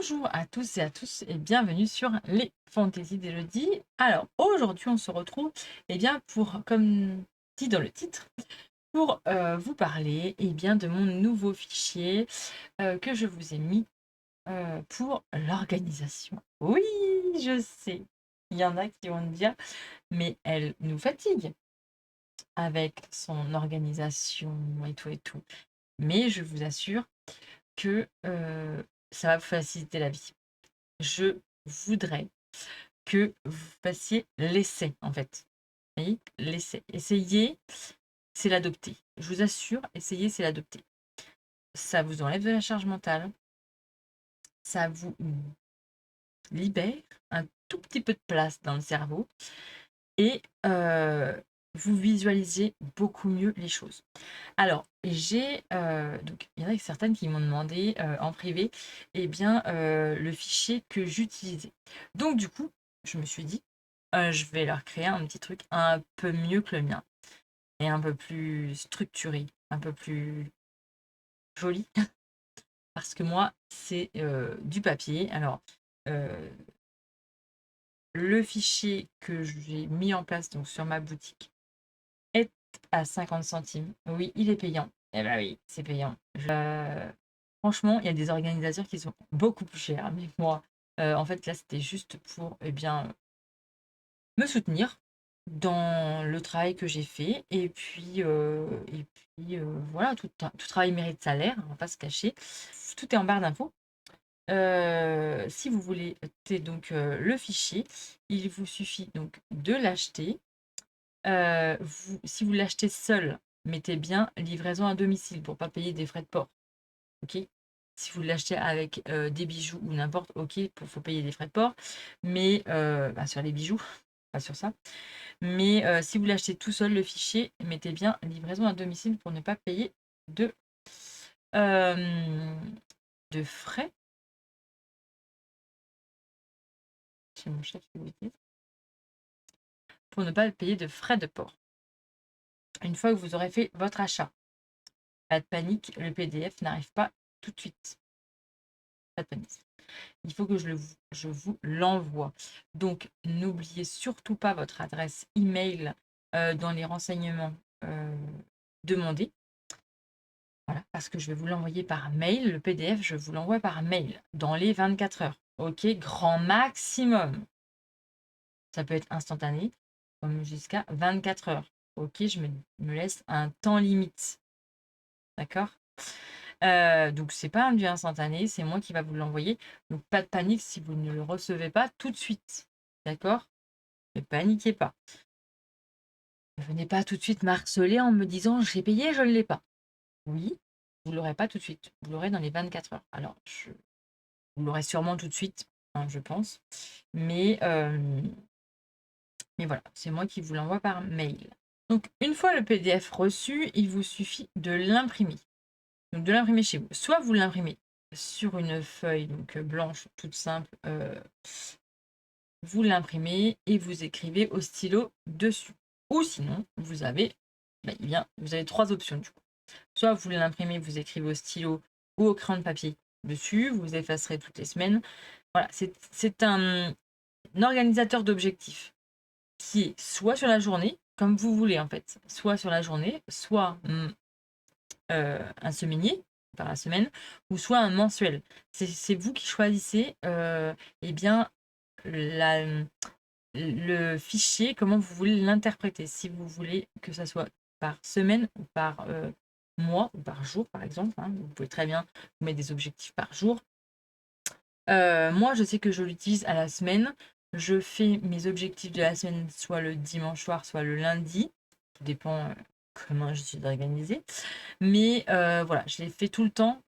Bonjour à tous et à tous et bienvenue sur les Fantaisies d'Élodie. Alors aujourd'hui on se retrouve pour, comme dit dans le titre, pour vous parler de mon nouveau fichier que je vous ai mis pour l'organisation. Oui, je sais, il y en a qui vont me dire, mais elle nous fatigue avec son organisation et tout et tout. Mais je vous assure que ça va vous faciliter la vie. Je voudrais que vous fassiez l'essai, en fait. Vous voyez? L'essai. Essayer, c'est l'adopter. Je vous assure, essayer, c'est l'adopter. Ça vous enlève de la charge mentale, ça vous libère un tout petit peu de place dans le cerveau et vous visualisez beaucoup mieux les choses. Alors, donc il y en a certaines qui m'ont demandé en privé, le fichier que j'utilisais. Donc du coup, je me suis dit, je vais leur créer un petit truc un peu mieux que le mien et un peu plus structuré, un peu plus joli, parce que moi, c'est du papier. Alors, euh, le fichier que j'ai mis en place donc sur ma boutique est à 50 centimes. Oui, il est payant. Eh ben oui, c'est payant. Franchement, il y a des organisateurs qui sont beaucoup plus chers, mais moi, en fait, là, c'était juste pour, me soutenir dans le travail que j'ai fait voilà, tout travail mérite salaire, on va pas se cacher. Tout est en barre d'infos. Si vous voulez le fichier, il vous suffit donc de l'acheter. Si vous l'achetez seul, mettez bien livraison à domicile pour pas payer des frais de port. OK? Si vous l'achetez avec, des bijoux ou n'importe, OK, faut payer des frais de port, mais sur les bijoux, pas sur ça. Mais si vous l'achetez tout seul, le fichier, mettez bien livraison à domicile pour ne pas payer de, de frais. C'est mon chef qui vous dit. Pour ne pas payer de frais de port. Une fois que vous aurez fait votre achat, pas de panique, le PDF n'arrive pas tout de suite. Pas de panique. Il faut que je vous l'envoie. Donc, n'oubliez surtout pas votre adresse email dans les renseignements demandés. Voilà, parce que je vais vous l'envoyer par mail. Le PDF, je vous l'envoie par mail dans les 24 heures. OK, grand maximum. Ça peut être instantané, comme jusqu'à 24 heures. OK, je me laisse un temps limite. D'accord? Donc c'est pas un du instantané, c'est moi qui va vous l'envoyer. Donc pas de panique si vous ne le recevez pas tout de suite. D'accord? Ne paniquez pas. Ne venez pas tout de suite m'harceler en me disant j'ai payé, je ne l'ai pas. Oui, vous l'aurez pas tout de suite. Vous l'aurez dans les 24 heures. Alors, vous l'aurez sûrement tout de suite, hein, je pense. Mais, mais voilà, c'est moi qui vous l'envoie par mail. Donc, une fois le PDF reçu, il vous suffit de l'imprimer. Donc, de l'imprimer chez vous. Soit vous l'imprimez sur une feuille blanche, toute simple. Vous l'imprimez et vous écrivez au stylo dessus. Ou sinon, vous avez 3 options du coup. Soit vous l'imprimez, vous écrivez au stylo ou au crayon de papier dessus, vous effacerez toutes les semaines. Voilà, c'est un organisateur d'objectifs qui est soit sur la journée, comme vous voulez en fait, soit sur la journée, soit un semainier par la semaine, ou soit un mensuel. C'est vous qui choisissez la, le fichier, comment vous voulez l'interpréter. Si vous voulez que ça soit par semaine ou par mois ou par jour, par exemple, hein, vous pouvez très bien vous mettre des objectifs par jour. Moi, je sais que je l'utilise à la semaine. Je fais mes objectifs de la semaine soit le dimanche soir, soit le lundi. Tout dépend comment je suis organisée. Mais voilà, je les fais tout le temps.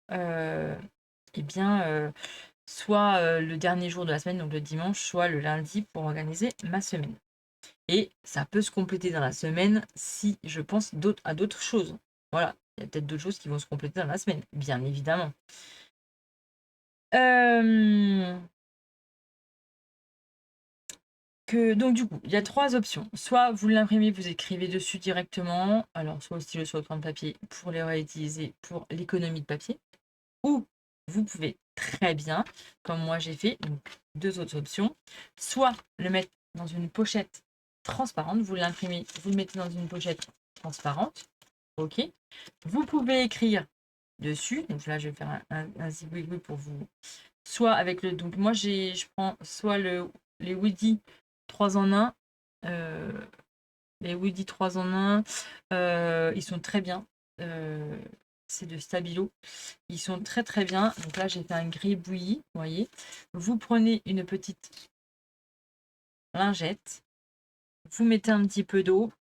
Soit le dernier jour de la semaine, donc le dimanche, soit le lundi pour organiser ma semaine. Et ça peut se compléter dans la semaine si je pense à d'autres choses. Voilà, il y a peut-être d'autres choses qui vont se compléter dans la semaine, bien évidemment. Donc du coup, il y a 3 options. Soit vous l'imprimez, vous écrivez dessus directement, alors soit au stylo, soit au crayon de papier pour les réutiliser pour l'économie de papier. Ou vous pouvez très bien, comme moi j'ai fait, donc 2 autres options, soit le mettre dans une pochette transparente, vous l'imprimez, vous le mettez dans une pochette transparente, ok. Vous pouvez écrire dessus, donc là je vais faire un zigouigou pour vous, soit avec le, donc moi je prends soit les Woody 3 en 1, les Woody 3 en 1, ils sont très bien. C'est de Stabilo. Ils sont très très bien. Donc là, j'ai fait un gris bouilli, vous voyez. Vous prenez une petite lingette, vous mettez un petit peu d'eau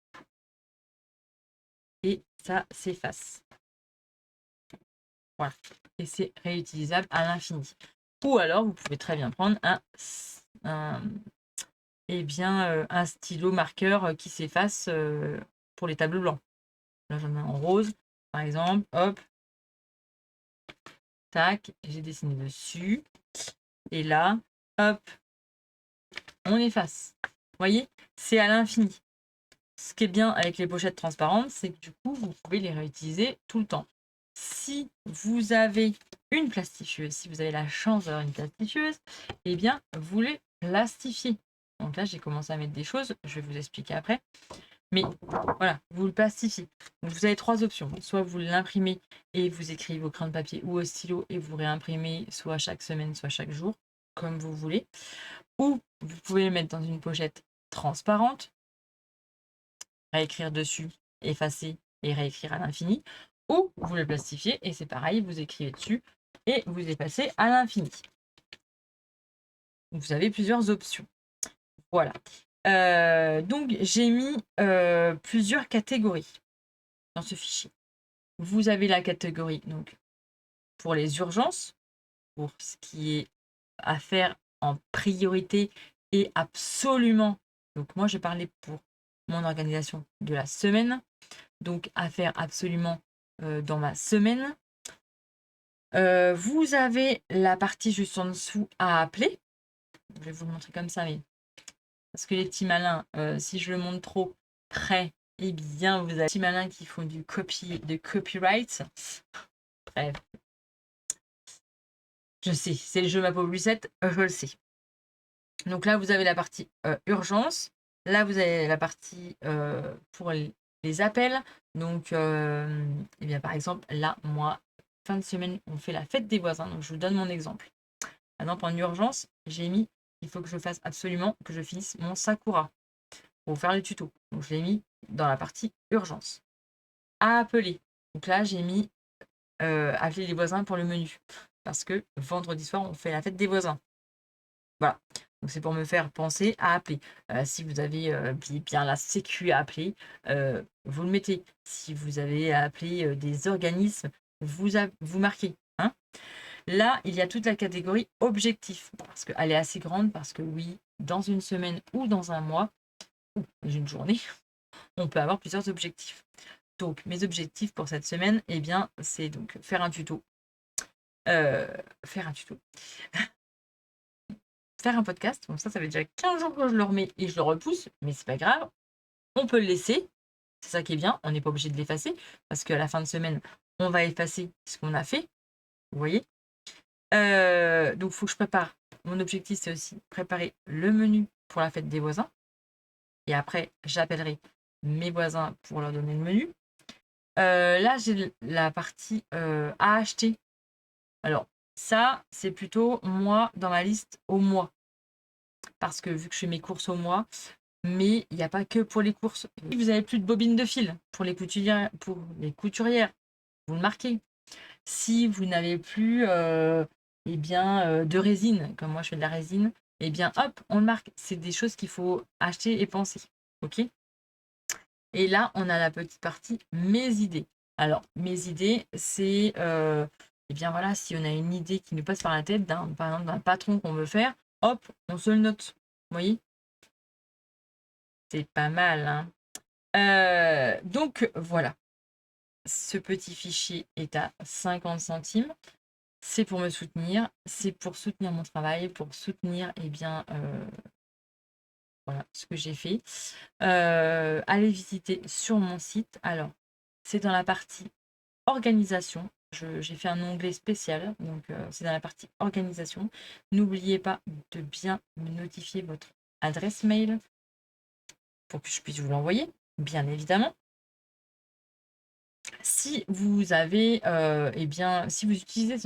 et ça s'efface. Voilà. Et c'est réutilisable à l'infini. Ou alors, vous pouvez très bien prendre un stylo marqueur qui s'efface pour les tableaux blancs. Là, j'en ai en rose, par exemple. Hop, tac, j'ai dessiné dessus. Et là, hop, on efface. Vous voyez, c'est à l'infini. Ce qui est bien avec les pochettes transparentes, c'est que du coup, vous pouvez les réutiliser tout le temps. Si vous avez une plastifieuse, si vous avez la chance d'avoir une plastifieuse, eh bien, vous les plastifiez. Donc là, j'ai commencé à mettre des choses, je vais vous expliquer après. Mais voilà, vous le plastifiez. Donc vous avez 3 options. Soit vous l'imprimez et vous écrivez au crayon de papier ou au stylo et vous réimprimez soit chaque semaine, soit chaque jour, comme vous voulez. Ou vous pouvez le mettre dans une pochette transparente, réécrire dessus, effacer et réécrire à l'infini. Ou vous le plastifiez et c'est pareil, vous écrivez dessus et vous effacez à l'infini. Vous avez plusieurs options. Voilà. Donc j'ai mis plusieurs catégories dans ce fichier. Vous avez la catégorie donc pour les urgences, pour ce qui est à faire en priorité et absolument. Donc moi, je parlais pour mon organisation de la semaine. Donc à faire absolument dans ma semaine. Vous avez la partie juste en dessous à appeler. Je vais vous le montrer comme ça, mais parce que les petits malins, si je le montre trop près, eh bien, vous avez des petits malins qui font du copyright. Bref, je sais, c'est le jeu Ma Pauvre Lucette, je le sais. Donc là, vous avez la partie urgence. Là, vous avez la partie pour les appels. Donc, eh bien, par exemple, là, moi, fin de semaine, on fait la fête des voisins. Donc, je vous donne mon exemple. Par exemple, en urgence, j'ai mis, il faut que je fasse absolument que je finisse mon Sakura pour faire le tuto. Donc, je l'ai mis dans la partie urgence. À appeler. Donc là, j'ai mis appeler les voisins pour le menu. Parce que vendredi soir, on fait la fête des voisins. Voilà. Donc c'est pour me faire penser à appeler. Si vous avez bien la sécu à appeler, vous le mettez. Si vous avez à appeler des organismes, vous marquez. Hein. Là, il y a toute la catégorie objectif. Parce qu'elle est assez grande, parce que oui, dans une semaine ou dans un mois, ou une journée, on peut avoir plusieurs objectifs. Donc mes objectifs pour cette semaine, eh bien, c'est donc faire un tuto. Faire un tuto. Faire un podcast. Donc ça fait déjà 15 jours que je le remets et je le repousse, mais c'est pas grave. On peut le laisser. C'est ça qui est bien. On n'est pas obligé de l'effacer parce qu'à la fin de semaine, on va effacer ce qu'on a fait. Vous voyez. Donc, il faut que je prépare. Mon objectif, c'est aussi préparer le menu pour la fête des voisins. Et après, j'appellerai mes voisins pour leur donner le menu. Là, j'ai la partie à acheter. Alors, ça, c'est plutôt moi dans ma liste au mois. Parce que vu que je fais mes courses au mois, mais il n'y a pas que pour les courses. Si vous n'avez plus de bobines de fil pour les couturières, vous le marquez. Si vous n'avez plus de résine, comme moi je fais de la résine, eh bien hop, on le marque. C'est des choses qu'il faut acheter et penser. Ok. Et là, on a la petite partie mes idées. Alors, mes idées, c'est eh bien voilà, si on a une idée qui nous passe par la tête, par exemple d'un patron qu'on veut faire, hop, on se le note. Vous voyez? C'est pas mal, hein. Donc voilà, ce petit fichier est à 50 centimes. C'est pour me soutenir, c'est pour soutenir mon travail, pour soutenir voilà, ce que j'ai fait. Allez visiter sur mon site. Alors, c'est dans la partie organisation. j'ai fait un onglet spécial, donc c'est dans la partie organisation. N'oubliez pas de bien me notifier votre adresse mail pour que je puisse vous l'envoyer, bien évidemment. Si vous avez, eh bien, si vous utilisez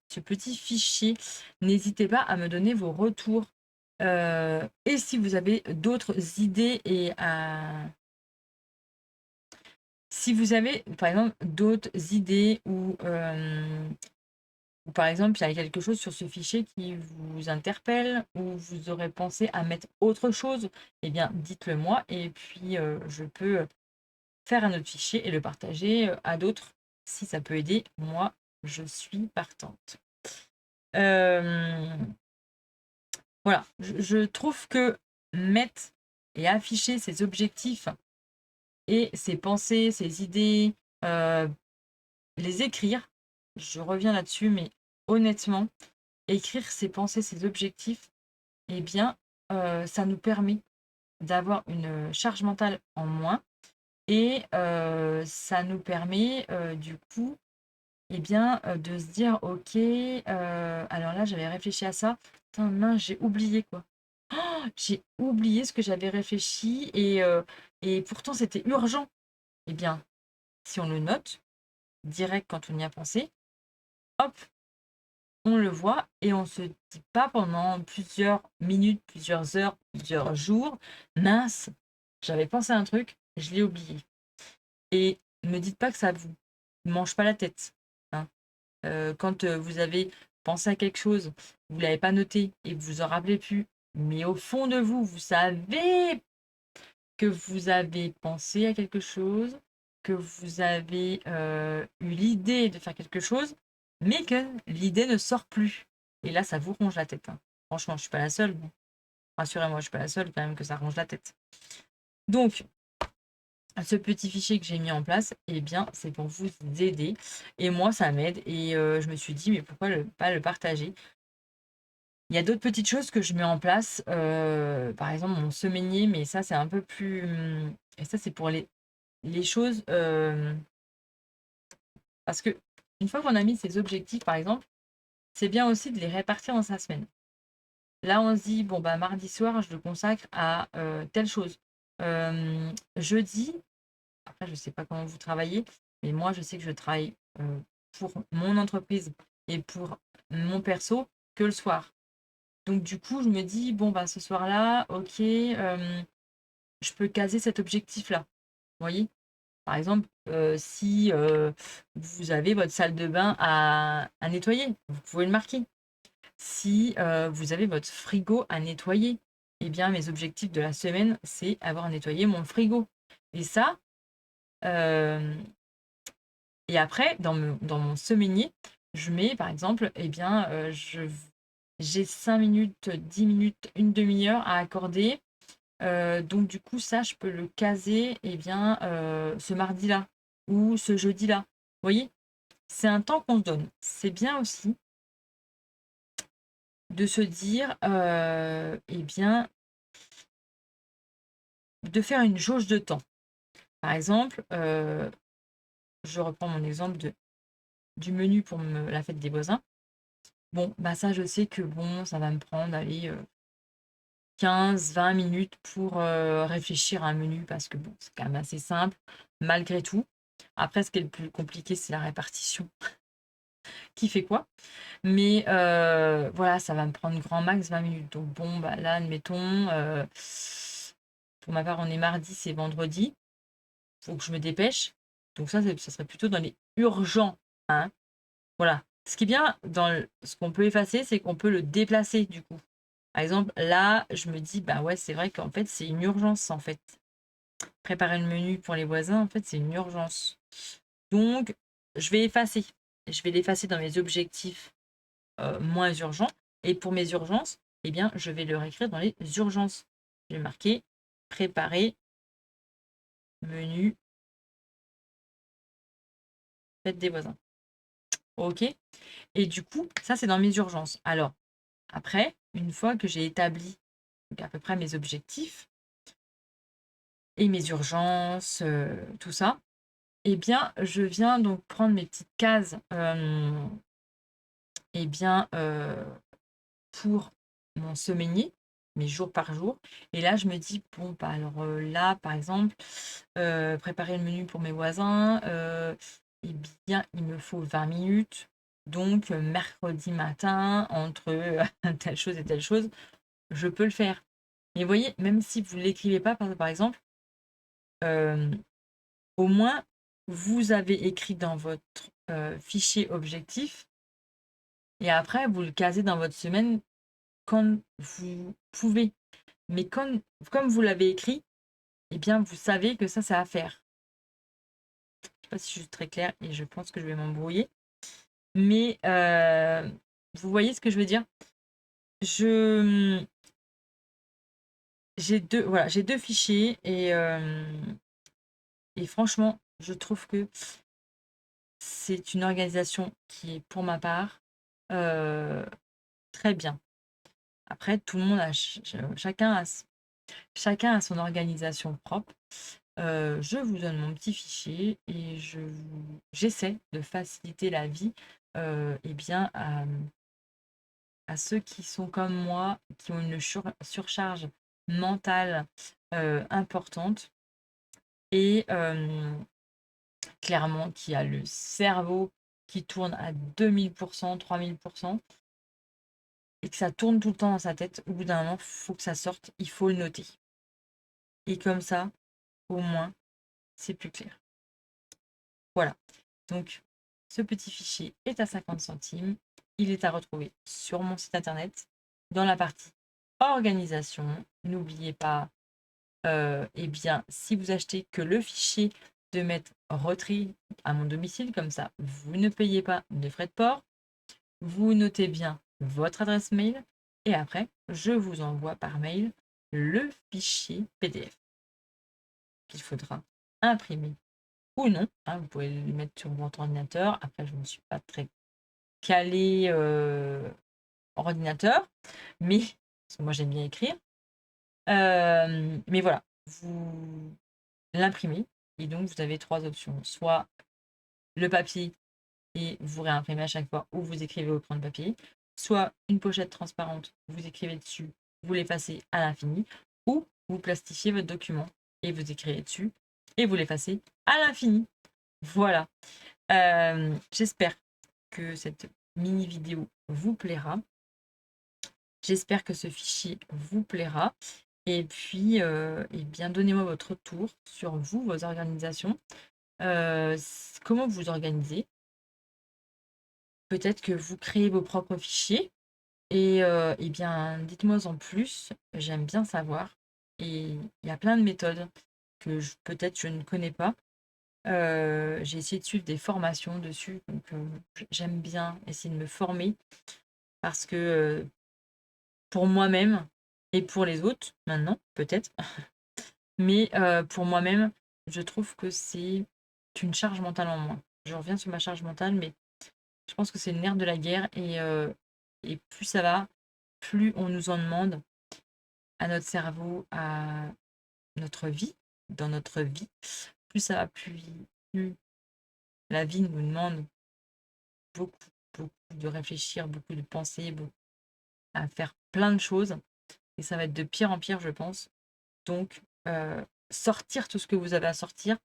ce petit fichier, n'hésitez pas à me donner vos retours. Et si vous avez d'autres idées si vous avez, par exemple, d'autres idées ou par exemple, il y a quelque chose sur ce fichier qui vous interpelle ou vous aurez pensé à mettre autre chose, eh bien, dites-le moi et puis je peux faire un autre fichier et le partager à d'autres. Si ça peut aider, moi, je suis partante. Voilà, je trouve que mettre et afficher ses objectifs et ses pensées, ses idées, les écrire, je reviens là-dessus, mais honnêtement, écrire ses pensées, ses objectifs, eh bien, ça nous permet d'avoir une charge mentale en moins et ça nous permet du coup, eh bien, de se dire: «OK, alors là, j'avais réfléchi à ça. Putain, mince, j'ai oublié quoi. Oh, j'ai oublié ce que j'avais réfléchi et pourtant c'était urgent». Eh bien, si on le note direct quand on y a pensé, hop, on le voit et on se dit pas pendant plusieurs minutes, plusieurs heures, plusieurs jours: «Mince, j'avais pensé à un truc, je l'ai oublié». Et me dites pas que ça vous mange pas la tête, hein. Quand, vous avez pensé à quelque chose, vous l'avez pas noté et vous vous en rappelez plus, mais au fond de vous, vous savez que vous avez pensé à quelque chose, que vous avez, eu l'idée de faire quelque chose, mais que l'idée ne sort plus et là, ça vous ronge la tête, hein. Franchement, je suis pas la seule, bon, rassurez-moi, je suis pas la seule quand même que ça ronge la tête. Donc ce petit fichier que j'ai mis en place, eh bien, c'est pour vous aider et moi, ça m'aide et je me suis dit: «Mais pourquoi pas le partager?» Il y a d'autres petites choses que je mets en place, par exemple mon semainier, mais ça, c'est un peu plus, et ça, c'est pour les choses, parce que une fois qu'on a mis ses objectifs, par exemple, c'est bien aussi de les répartir dans sa semaine. Là, on se dit: «Bon, bah, mardi soir, je le consacre à, telle chose». Jeudi, après, je ne sais pas comment vous travaillez, mais moi, je sais que je travaille pour mon entreprise et pour mon perso que le soir. Donc, du coup, je me dis, bon, bah, ce soir-là, ok, je peux caser cet objectif-là. Vous voyez? Par exemple, si vous avez votre salle de bain à nettoyer, vous pouvez le marquer. Si vous avez votre frigo à nettoyer, eh bien, mes objectifs de la semaine, c'est avoir nettoyé mon frigo. Et ça, euh, et après, dans mon semainier, je mets par exemple, eh bien, j'ai 5 minutes, 10 minutes, une demi-heure à accorder. Donc du coup, ça, je peux le caser eh bien, ce mardi-là ou ce jeudi-là. Vous voyez? C'est un temps qu'on se donne. C'est bien aussi de se dire, eh bien, de faire une jauge de temps. Par exemple, je reprends mon exemple du menu pour la fête des voisins. Bon, bah ça, je sais que bon, ça va me prendre, allez, 15-20 minutes pour réfléchir à un menu parce que bon, c'est quand même assez simple, malgré tout. Après, ce qui est le plus compliqué, c'est la répartition. Qui fait quoi? Mais voilà, ça va me prendre grand max 20 minutes. Donc bon, bah là, admettons, pour ma part, on est mardi, c'est vendredi. Faut que je me dépêche. Donc ça serait plutôt dans les urgents, hein. Voilà. Ce qui est bien ce qu'on peut effacer, c'est qu'on peut le déplacer du coup. Par exemple, là, je me dis, bah ouais, c'est vrai qu'en fait, c'est une urgence, en fait. Préparer le menu pour les voisins, en fait, c'est une urgence. Donc, je vais effacer. Je vais l'effacer dans mes objectifs moins urgents. Et pour mes urgences, eh bien, je vais le réécrire dans les urgences. Je vais marquer préparer menu fête des voisins. OK. Et du coup, ça, c'est dans mes urgences. Alors, après, une fois que j'ai établi donc, à peu près mes objectifs et mes urgences, tout ça, eh bien, je viens donc prendre mes petites cases, eh bien, pour mon semainier, mais jour par jour. Et là, je me dis, bon, bah, alors là, par exemple, préparer le menu pour mes voisins, eh bien, il me faut 20 minutes. Donc, mercredi matin, entre telle chose et telle chose, je peux le faire. Mais vous voyez, même si vous ne l'écrivez pas, par exemple, euh, au moins, vous avez écrit dans votre fichier objectif et après, vous le casez dans votre semaine quand vous pouvez. Mais comme vous l'avez écrit, eh bien, vous savez que ça, c'est à faire. Je ne sais pas si je suis très claire et je pense que je vais m'embrouiller. Mais vous voyez ce que je veux dire? Je j'ai deux fichiers et franchement, je trouve que c'est une organisation qui est, pour ma part, euh, très bien. Après, tout le monde a, chacun a son organisation propre. Je vous donne mon petit fichier et j'essaie de faciliter la vie eh bien, à ceux qui sont comme moi, qui ont une surcharge mentale importante et clairement qui a le cerveau qui tourne à 2000%, 3000%, et que ça tourne tout le temps dans sa tête. Au bout d'un moment, il faut que ça sorte, il faut le noter. Et comme ça, au moins, c'est plus clair. Voilà. Donc, ce petit fichier est à 50 centimes. Il est à retrouver sur mon site internet dans la partie organisation. N'oubliez pas, eh bien, si vous achetez que le fichier, de mettre retrait à mon domicile, comme ça, vous ne payez pas de frais de port. Vous notez bien votre adresse mail et après, je vous envoie par mail le fichier PDF qu'il faudra imprimer ou non. Hein, vous pouvez le mettre sur votre ordinateur. Après, je ne suis pas très calée ordinateur, mais parce que moi j'aime bien écrire. Mais voilà, vous l'imprimez et donc vous avez trois options. Soit le papier et vous réimprimez à chaque fois ou vous écrivez au crayon de papier. Soit une pochette transparente, vous écrivez dessus, vous l'effacez à l'infini. Ou vous plastifiez votre document et vous écrivez dessus et vous l'effacez à l'infini. Voilà. J'espère que cette mini vidéo vous plaira. J'espère que ce fichier vous plaira. Et puis, eh bien, donnez-moi votre retour sur vous, vos organisations. Comment vous vous organisez? Peut-être que vous créez vos propres fichiers. Et eh bien, dites-moi en plus. J'aime bien savoir. Et il y a plein de méthodes que peut-être je ne connais pas. J'ai essayé de suivre des formations dessus. Donc, j'aime bien essayer de me former parce que pour moi-même et pour les autres, maintenant, peut-être, mais pour moi-même, je trouve que c'est une charge mentale en moins. Je reviens sur ma charge mentale, mais je pense que c'est le nerf de la guerre et plus ça va, plus on nous en demande à notre cerveau, à notre vie, dans notre vie, plus ça va, plus la vie nous demande beaucoup, beaucoup de réfléchir, beaucoup de penser, à faire plein de choses. Et ça va être de pire en pire, je pense. Donc, sortir tout ce que vous avez à sortir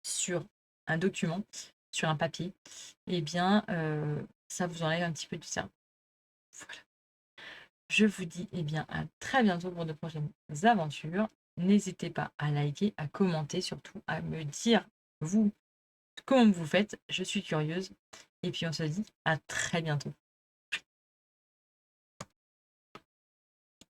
sur un document, sur un papier, eh bien, ça vous enlève un petit peu du cerveau. Voilà. Je vous dis eh bien, à très bientôt pour de prochaines aventures. N'hésitez pas à liker, à commenter, surtout à me dire, vous, comment vous faites. Je suis curieuse. Et puis, on se dit à très bientôt.